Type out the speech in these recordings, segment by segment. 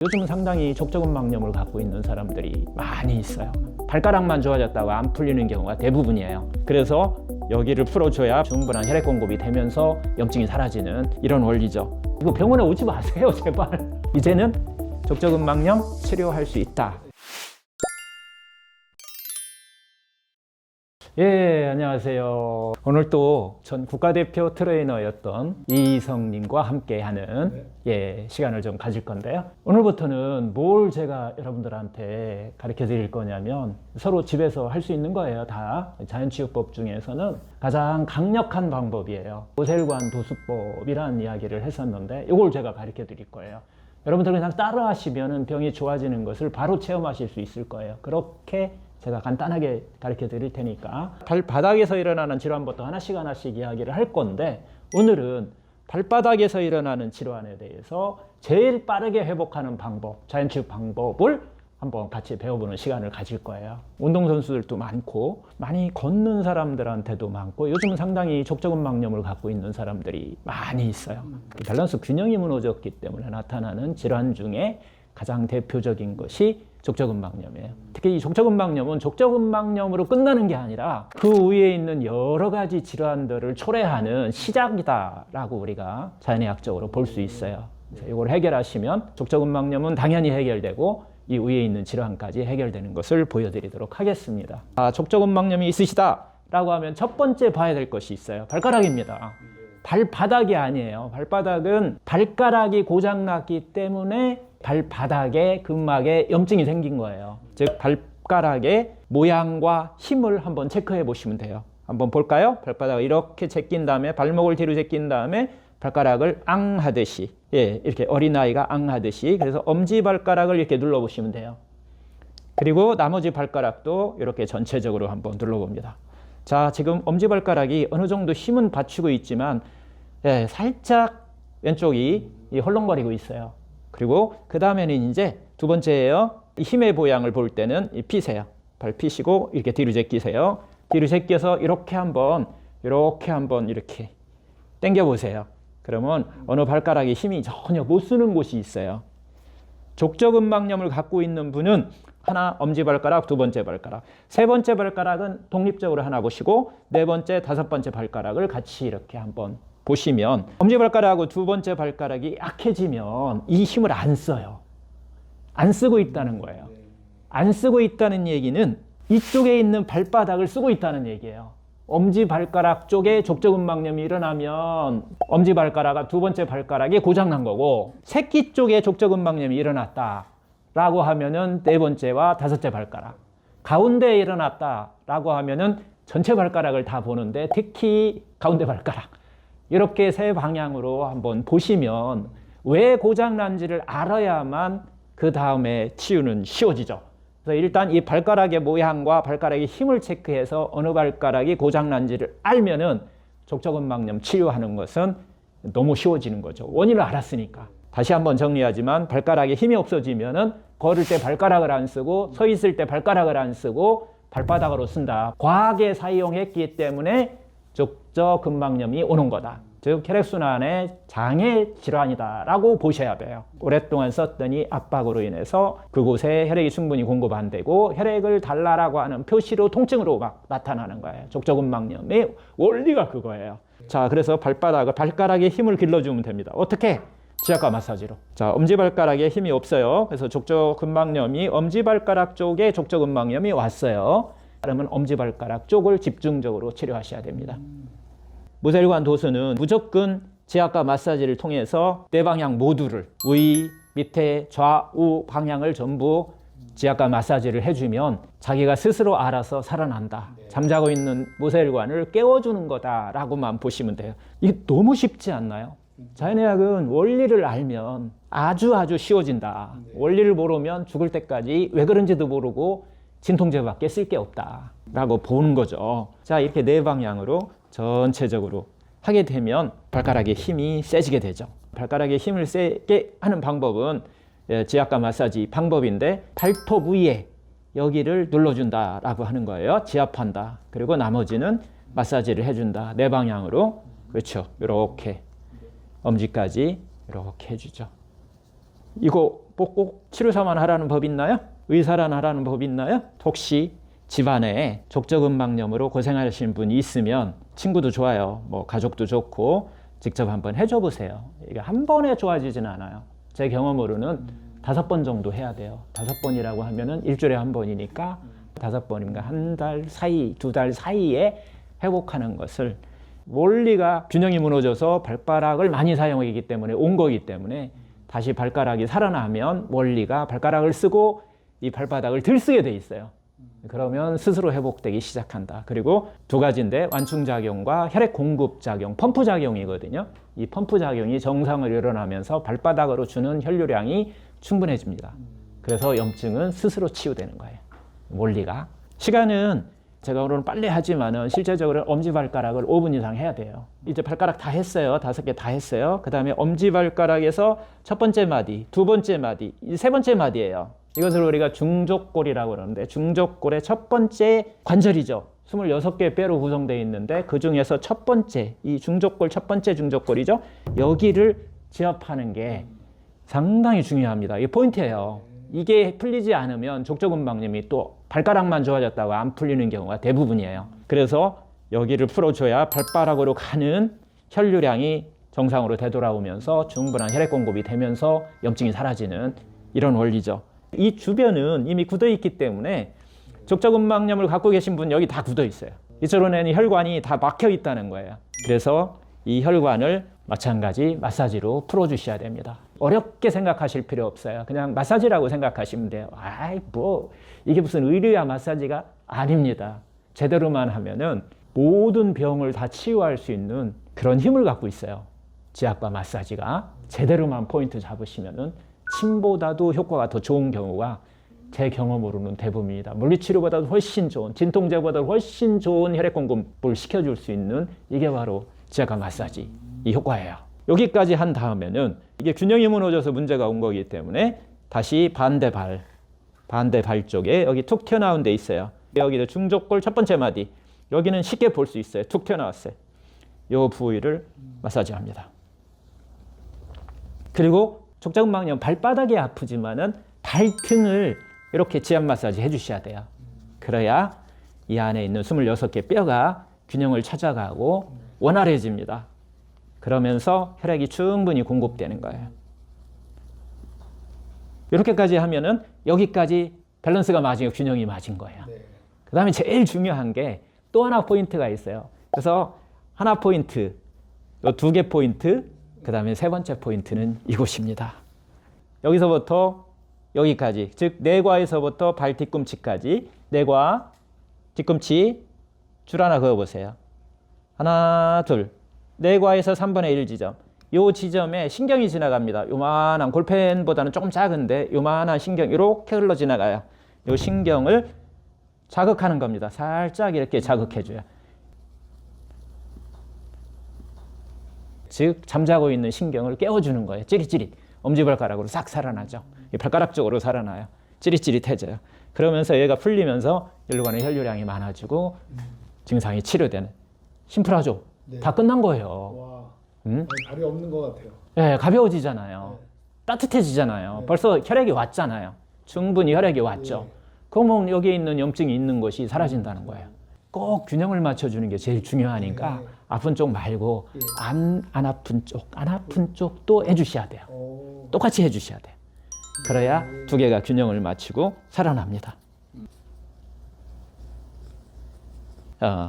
요즘은 상당히 족저근막염을 갖고 있는 사람들이 많이 있어요. 발가락만 좋아졌다고 안 풀리는 경우가 대부분이에요. 그래서 여기를 풀어줘야 충분한 혈액 공급이 되면서 염증이 사라지는 이런 원리죠. 이거 병원에 오지 마세요, 제발. 이제는 족저근막염 치료할 수 있다. 예, 안녕하세요. 오늘 또 전 국가대표 트레이너였던 이희성님과 함께하는 시간을 좀 가질 건데요. 오늘부터는 뭘 제가 여러분들한테 가르쳐 드릴 거냐면 서로 집에서 할 수 있는 거예요. 다 자연치유법 중에서는 가장 강력한 방법이에요. 모셀관 도수법이라는 이야기를 했었는데 이걸 제가 가르쳐 드릴 거예요. 여러분들 그냥 따라 하시면 병이 좋아지는 것을 바로 체험하실 수 있을 거예요. 그렇게 제가 간단하게 가르쳐 드릴 테니까 발바닥에서 일어나는 질환부터 하나씩 이야기를 할 건데, 오늘은 발바닥에서 일어나는 질환에 대해서 제일 빠르게 회복하는 방법, 자연치유 방법을 한번 같이 배워보는 시간을 가질 거예요. 운동선수들도 많고 많이 걷는 사람들한테도 많고 요즘은 상당히 족저근막염을 갖고 있는 사람들이 많이 있어요. 밸런스 균형이 무너졌기 때문에 나타나는 질환 중에 가장 대표적인 것이 족저근막염이에요. 특히 이 족저근막염은 족저근막염으로 끝나는 게 아니라 그 위에 있는 여러 가지 질환들을 초래하는 시작이다라고 우리가 자연의학적으로 볼 수 있어요. 그래서 이걸 해결하시면 족저근막염은 당연히 해결되고 이 위에 있는 질환까지 해결되는 것을 보여드리도록 하겠습니다. 족저근막염이 있으시다라고 하면 첫 번째 봐야 될 것이 있어요. 발가락입니다. 발바닥이 아니에요. 발바닥은 발가락이 고장났기 때문에 발바닥에 근막에 염증이 생긴 거예요. 즉 발가락의 모양과 힘을 한번 체크해 보시면 돼요. 한번 볼까요? 발바닥을 이렇게 제낀 다음에 발목을 뒤로 제낀 다음에 발가락을 앙 하듯이, 이렇게 어린아이가 앙 하듯이, 그래서 엄지발가락을 이렇게 눌러보시면 돼요. 그리고 나머지 발가락도 이렇게 전체적으로 한번 눌러봅니다. 자, 지금 엄지발가락이 어느 정도 힘은 받치고 있지만 살짝 왼쪽이 헐렁거리고 있어요. 그리고 그 다음에는 이제 두 번째예요. 힘의 보양을 볼 때는 피세요. 발 피시고 이렇게 뒤로 제끼세요. 뒤로 제껴서 이렇게 한번 이렇게 당겨 보세요. 그러면 어느 발가락에 힘이 전혀 못 쓰는 곳이 있어요. 족저근막염을 갖고 있는 분은 하나 엄지발가락, 두 번째 발가락, 세 번째 발가락은 독립적으로 하나 보시고 네 번째, 다섯 번째 발가락을 같이 이렇게 한번 보시면 엄지발가락하고 두 번째 발가락이 약해지면 이 힘을 안 써요. 안 쓰고 있다는 거예요. 안 쓰고 있다는 얘기는 이쪽에 있는 발바닥을 쓰고 있다는 얘기예요. 엄지발가락 쪽에 족저근막염이 일어나면 엄지발가락과 두 번째 발가락이 고장난 거고, 새끼 쪽에 족저근막염이 일어났다라고 하면은 네 번째와 다섯째 발가락, 가운데에 일어났다라고 하면은 전체 발가락을 다 보는데 특히 가운데 발가락, 이렇게 세 방향으로 한번 보시면 왜 고장난지를 알아야만 그 다음에 치유는 쉬워지죠. 그래서 일단 이 발가락의 모양과 발가락의 힘을 체크해서 어느 발가락이 고장난지를 알면은 족저근막염 치유하는 것은 너무 쉬워지는 거죠. 원인을 알았으니까. 다시 한번 정리하지만 발가락에 힘이 없어지면은 걸을 때 발가락을 안 쓰고 서 있을 때 발가락을 안 쓰고 발바닥으로 쓴다. 과하게 사용했기 때문에 족저근막염이 오는 거다. 즉 혈액순환의 장애 질환이다라고 보셔야 돼요. 오랫동안 썼더니 압박으로 인해서 그곳에 혈액이 충분히 공급 안 되고 혈액을 달라라고 하는 표시로 통증으로 막 나타나는 거예요. 족저근막염의 원리가 그거예요. 자, 그래서 발가락에 힘을 길러주면 됩니다. 어떻게? 지압과 마사지로. 자, 엄지발가락에 힘이 없어요. 그래서 족저근막염이 엄지발가락 쪽에 족저근막염이 왔어요. 그러면 엄지발가락 쪽을 집중적으로 치료하셔야 됩니다. 모셀관 도수는 무조건 지압과 마사지를 통해서 네 방향 모두를, 위, 밑에, 좌우 방향을 전부 지압과 마사지를 해주면 자기가 스스로 알아서 살아난다. 잠자고 있는 모셀관을 깨워주는 거다라고만 보시면 돼요. 이게 너무 쉽지 않나요? 자연의학은 원리를 알면 아주 쉬워진다. 원리를 모르면 죽을 때까지 왜 그런지도 모르고 진통제밖에 쓸 게 없다 라고 보는 거죠. 자, 이렇게 네 방향으로 전체적으로 하게 되면 발가락의 힘이 세지게 되죠. 발가락의 힘을 세게 하는 방법은 지압과 마사지 방법인데, 발톱 위에 여기를 눌러준다라고 하는 거예요. 지압한다. 그리고 나머지는 마사지를 해준다. 네 방향으로. 그렇죠. 이렇게 엄지까지 이렇게 해주죠. 이거 꼭 치료사만 하라는 법 있나요? 의사란 하라는 법 있나요? 혹시 집안에 족저근막염으로 고생하시는 분이 있으면 친구도 좋아요. 뭐 가족도 좋고 직접 한번 해줘 보세요. 이게 한 번에 좋아지진 않아요. 제 경험으로는 5번 정도 해야 돼요. 5번이라고 하면은 일주일에 한 번이니까 5번인가 한 달 사이, 2달 사이에 회복하는 것을 원리가 균형이 무너져서 발가락을 많이 사용하기 때문에 온 거기 때문에 다시 발가락이 살아나면 원리가 발가락을 쓰고 이 발바닥을 들쓰게 돼 있어요. 그러면 스스로 회복되기 시작한다. 그리고 2가지인데 완충작용과 혈액 공급작용, 펌프작용이거든요. 이 펌프작용이 정상을 일어나면서 발바닥으로 주는 혈류량이 충분해집니다. 그래서 염증은 스스로 치유되는 거예요. 원리가. 시간은 제가 오늘 빨리 하지만은 실제적으로 엄지발가락을 5분 이상 해야 돼요. 이제 발가락 다 했어요. 5개 다 했어요. 그 다음에 엄지발가락에서 첫 번째 마디, 두 번째 마디, 세 번째 마디예요. 이것을 우리가 중족골이라고 그러는데 중족골의 첫 번째 관절이죠. 26개의 뼈로 구성되어 있는데 그 중에서 첫 번째, 이 중족골 첫 번째 중족골이죠. 여기를 지압하는 게 상당히 중요합니다. 이게 포인트예요. 이게 풀리지 않으면 족저근막염이 또 발가락만 좋아졌다고 안 풀리는 경우가 대부분이에요. 그래서 여기를 풀어줘야 발바닥으로 가는 혈류량이 정상으로 되돌아오면서 충분한 혈액 공급이 되면서 염증이 사라지는 이런 원리죠. 이 주변은 이미 굳어 있기 때문에 족저근막염을 갖고 계신 분 여기 다 굳어 있어요. 이쪽으로는 혈관이 다 막혀 있다는 거예요. 그래서 이 혈관을 마찬가지 마사지로 풀어주셔야 됩니다. 어렵게 생각하실 필요 없어요. 그냥 마사지라고 생각하시면 돼요. 아이 뭐 이게 무슨 의료야 마사지가 아닙니다. 제대로만 하면은 모든 병을 다 치유할 수 있는 그런 힘을 갖고 있어요. 지압과 마사지가 제대로만 포인트 잡으시면은 침보다도 효과가 더 좋은 경우가 제 경험으로는 대부분입니다. 물리치료보다도 훨씬 좋은, 진통제보다 훨씬 좋은 혈액 공급을 시켜줄 수 있는 이게 바로 지압과 마사지 이 효과예요. 여기까지 한 다음에는 이게 균형이 무너져서 문제가 온 거기 때문에 다시 반대 발 쪽에 여기 툭 튀어나온 데 있어요. 여기도 중족골 첫 번째 마디. 여기는 쉽게 볼 수 있어요. 툭 튀어나왔어요. 이 부위를 마사지합니다. 그리고 족저근막염 발바닥이 아프지만은 발등을 이렇게 지압 마사지 해주셔야 돼요. 그래야 이 안에 있는 26개 뼈가 균형을 찾아가고 원활해집니다. 그러면서 혈액이 충분히 공급되는 거예요. 이렇게까지 하면은 여기까지 밸런스가 맞은 균형이 맞은 거예요. 그 다음에 제일 중요한 게 또 하나 포인트가 있어요. 그래서 하나 포인트, 2개 포인트, 그 다음에 세 번째 포인트는 이곳입니다. 여기서부터 여기까지, 즉 내과에서부터 발 뒤꿈치까지, 내과, 뒤꿈치 줄 하나 그어보세요. 하나, 둘. 내과에서 3분의 1 지점. 요 지점에 신경이 지나갑니다. 요만한 골펜보다는 조금 작은데 요만한 신경 이렇게 흘러 지나가요. 요 신경을 자극하는 겁니다. 살짝 이렇게 자극해줘요. 즉 잠자고 있는 신경을 깨워주는 거예요. 찌릿찌릿. 엄지발가락으로 싹 살아나죠. 발가락 쪽으로 살아나요. 찌릿찌릿해져요. 그러면서 얘가 풀리면서 혈관의 혈류량이 많아지고 증상이 치료되는. 심플하죠? 네. 다 끝난 거예요. 와, 다리 없는 것 같아요. 네, 가벼워지잖아요. 네. 따뜻해지잖아요. 네. 벌써 혈액이 왔잖아요. 충분히 혈액이 왔죠. 네. 그러면 여기에 있는 염증이 있는 것이 사라진다는 거예요. 꼭 균형을 맞춰주는 게 제일 중요하니까 네. 아픈 쪽 말고 네. 안 아픈 쪽도 해주셔야 돼요. 똑같이 해주셔야 돼요. 그래야 두 개가 균형을 맞추고 살아납니다.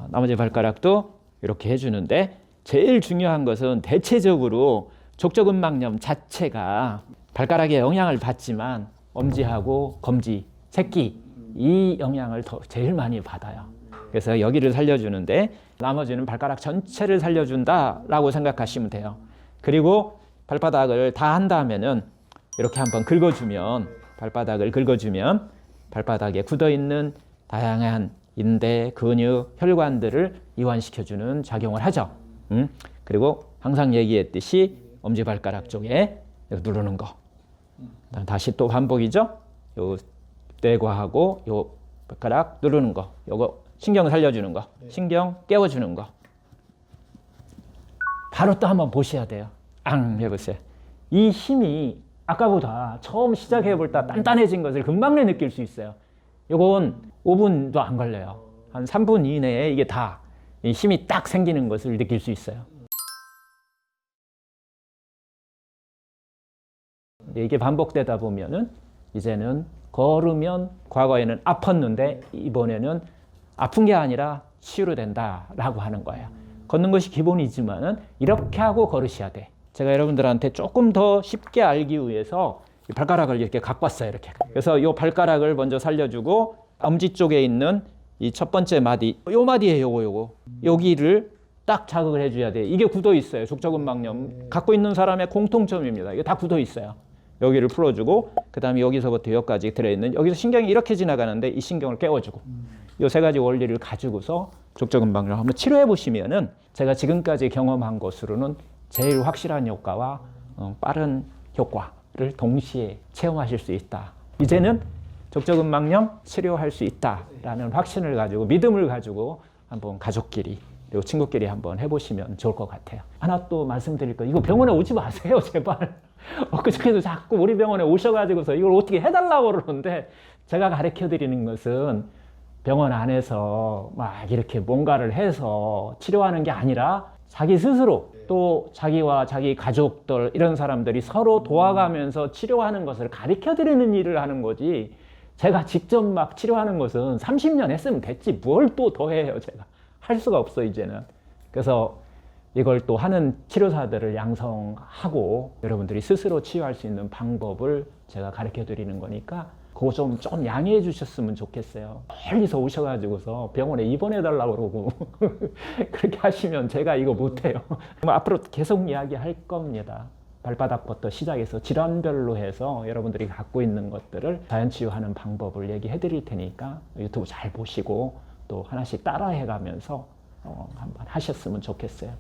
나머지 발가락도 이렇게 해주는데 제일 중요한 것은 대체적으로 족저근막염 자체가 발가락에 영향을 받지만 엄지하고 검지, 새끼 이 영향을 제일 많이 받아요. 그래서 여기를 살려주는데 나머지는 발가락 전체를 살려준다라고 생각하시면 돼요. 그리고 발바닥을 다 한다면은 이렇게 한번 긁어주면 발바닥을 긁어주면 발바닥에 굳어있는 다양한 인대, 근육, 혈관들을 이완시켜주는 작용을 하죠. 그리고 항상 얘기했듯이 엄지발가락 쪽에 누르는 거. 다시 또 반복이죠. 요 뇌과하고 요 발가락 누르는 거. 요거 신경 살려주는 거. 신경 깨워주는 거. 바로 또 한번 보셔야 돼요. 앙 해보세요. 이 힘이 아까보다 처음 시작해볼 때 단단해진 것을 금방 내 느낄 수 있어요. 이건 5분도 안 걸려요. 한 3분 이내에 이게 다 이 힘이 딱 생기는 것을 느낄 수 있어요. 이게 반복되다 보면은 이제는 걸으면 과거에는 아팠는데 이번에는 아픈 게 아니라 치유된다라고 하는 거예요. 걷는 것이 기본이지만은 이렇게 하고 걸으셔야 돼. 제가 여러분들한테 조금 더 쉽게 알기 위해서 이 발가락을 이렇게 갖고 왔어요. 이렇게. 그래서 이 발가락을 먼저 살려주고 엄지 쪽에 있는 이 첫 번째 마디, 요 마디예요. 요거. 여기를 딱 자극을 해줘야 돼. 이게 굳어 있어요. 족저근막염 갖고 있는 사람의 공통점입니다. 이게 다 굳어 있어요. 여기를 풀어주고 그 다음에 여기서부터 여기까지 들어있는 여기서 신경이 이렇게 지나가는데 이 신경을 깨워주고 이 세 가지 원리를 가지고서 족저근막염을 한번 치료해 보시면은 제가 지금까지 경험한 것으로는 제일 확실한 효과와 빠른 효과를 동시에 체험하실 수 있다. 이제는 족저근막염 치료할 수 있다라는 확신을 가지고 믿음을 가지고 한번 가족끼리 그리고 친구끼리 한번 해보시면 좋을 것 같아요. 하나 또 말씀드릴 거, 이거 병원에 오지 마세요, 제발. 그저께도 자꾸 우리 병원에 오셔가지고서 이걸 어떻게 해달라고 그러는데 제가 가르쳐 드리는 것은 병원 안에서 막 이렇게 뭔가를 해서 치료하는 게 아니라 자기 스스로 또 자기와 자기 가족들 이런 사람들이 서로 도와가면서 치료하는 것을 가르쳐 드리는 일을 하는 거지, 제가 직접 막 치료하는 것은 30년 했으면 됐지 뭘 또 더 해요. 제가 할 수가 없어 이제는. 그래서 이걸 또 하는 치료사들을 양성하고 여러분들이 스스로 치유할 수 있는 방법을 제가 가르쳐 드리는 거니까 그거 좀 양해해 주셨으면 좋겠어요. 멀리서 오셔가지고서 병원에 입원해 달라고 그러고 그렇게 하시면 제가 이거 못해요. 앞으로 계속 이야기할 겁니다. 발바닥부터 시작해서 질환별로 해서 여러분들이 갖고 있는 것들을 자연치유하는 방법을 얘기해 드릴 테니까 유튜브 잘 보시고 또 하나씩 따라해 가면서 한번 하셨으면 좋겠어요.